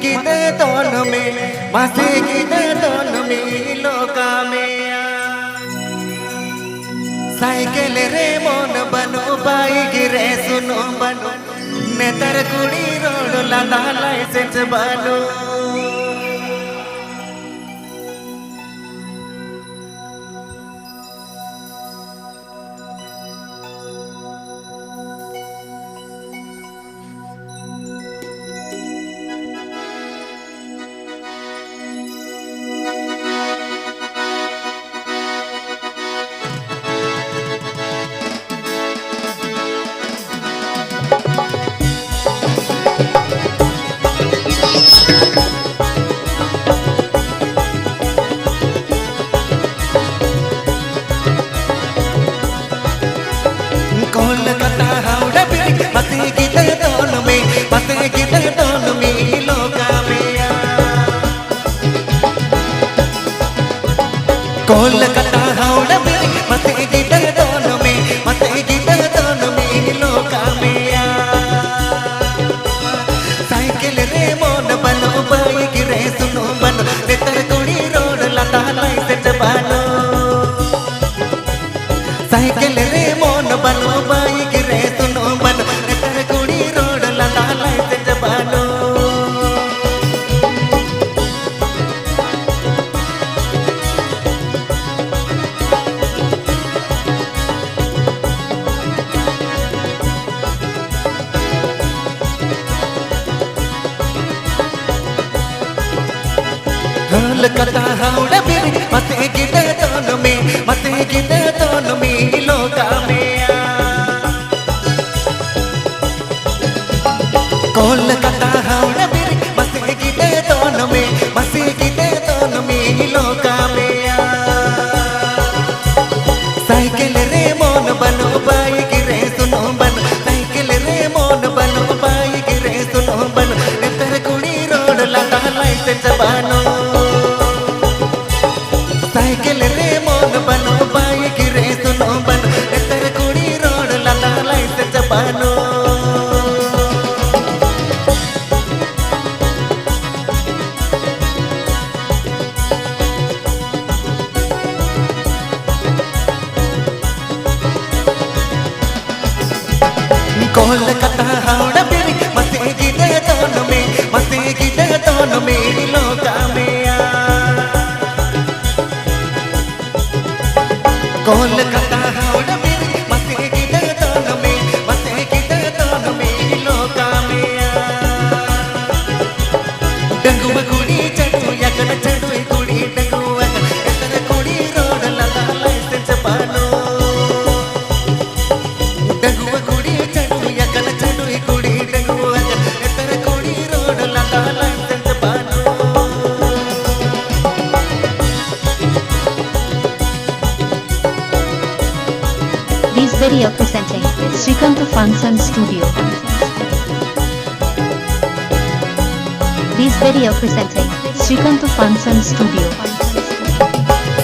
गिदे दोनों में मस्ती गिदे दोनों में लोका में साइकिल रे मोन बनो बाइक रे सुनो बनो नेतर कुड़ी रोड लादा लाइसेंस बनो कोलकाता हावड़ा बिग मस्ती गिदे दोनों में मस्ती गिदे दोनों में लोका में कोलकाता हावड़ा बिग मस्ती गिदे दोनों में मस्ती गिदे दोनों में लोका में साइकिल रे मोन बनो बाइक रे सुनो बनो नेतर कुड़ी रोड लादा लाइसेंस बनो साइकिल रे मोन बनो बाइक रे सुनो बनो नेतर कुड़ी रोड लादा लाइसेंस बनो कोलकाता हावड़ा बिग मस्ती गिदे दोनों में मस्ती गिदे दोनों में लोका में कोलकाता हावड़ा बिग मस्ती गिदे दोनों में मस्ती गिदे दोनों में लोका में साइकिल रे मोन बनो बाइक रे सुनो बनो साइकिल रे मोन बनो बाइक रे सुनो बनो नेतर कुड़ी रोड लादा लाइसेंस बनो साइकिल रे मोन बनो बाइक रे सुनो बनो नेतर कुड़ी रोड लादा लाइसेंस बनो कोलकाता हावड़ा बिग मस्ती गिदे दोनों में मस्ती गिदे दोनों में लोका में कोलकाता हावड़ा बिग मस्ती गिदे दोनों में मस्ती गिदे दोनों में लोका में डंगुआ कुड़ी चढ़ू यकन चढ़ू कुड़ी डंगुआ नेतर कुड़ी रोड लादा लाइसेंस बनो डंगुआ कुड़ी चढ़ू यकन चढ़ू कुड़ी डंगुआ नेतर कुड़ी रोड लादा लाइसेंस बनो This video presenting Srikanta Funson Studio. This video presenting Srikanta Funson Studio.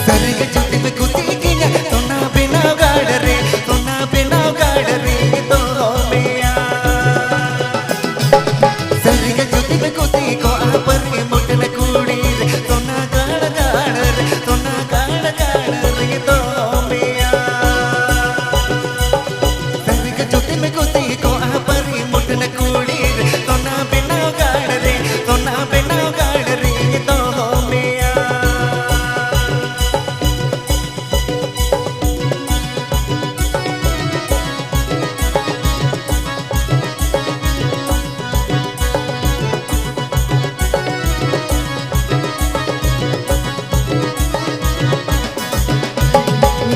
सरग जुटी में कुती किया सोना बिना गाड़ रे सोना बिना गाड़ रे तो में सरग जुटी में कुती को आपर के मुटन कुड़ी रे सोना गाड़ रे सोना गाड़ रे तो में सरग जुटी में कुती को आपर के मुटन कुड़ी रे सोना बिना गाड़ रे सोना बिना गाड़ रे तो में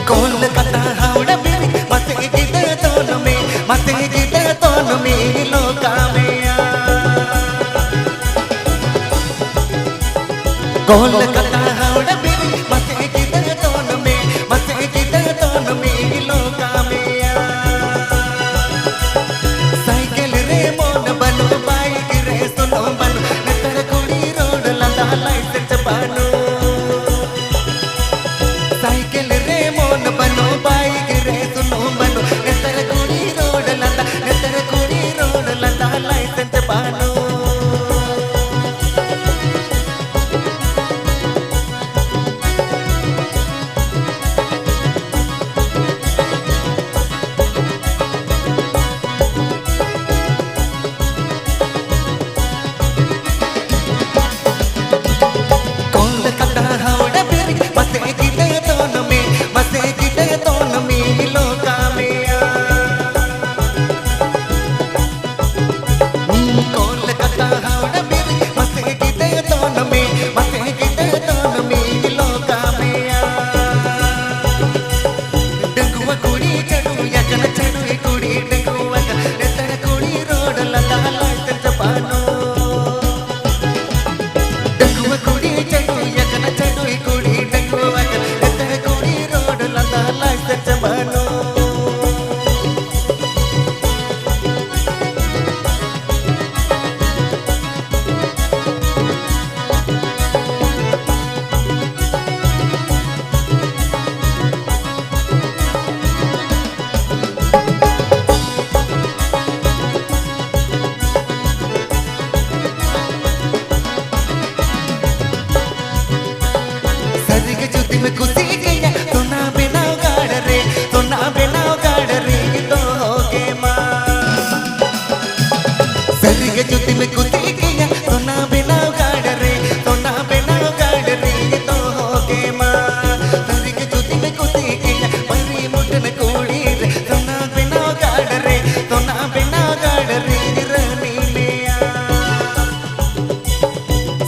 कोलकाता हावड़ा बिग मस्ती गिदे दोनों में मस्ती गिदे दोनों में लोका में कोलकाता हावड़ा बिग मस्ती गिदे दोनों में मस्ती गिदे दोनों में लोका में साइकिल रे मोन बनो बाइक रे सुनो बनो नेतर कुड़ी रोड लादा लाइसेंस बनो साइकिल रे मोन बनो बाइक रे सुनो बनो नेतर कुड़ी रोड लादा लाइसेंस बनो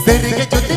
বেরিয়ে যদি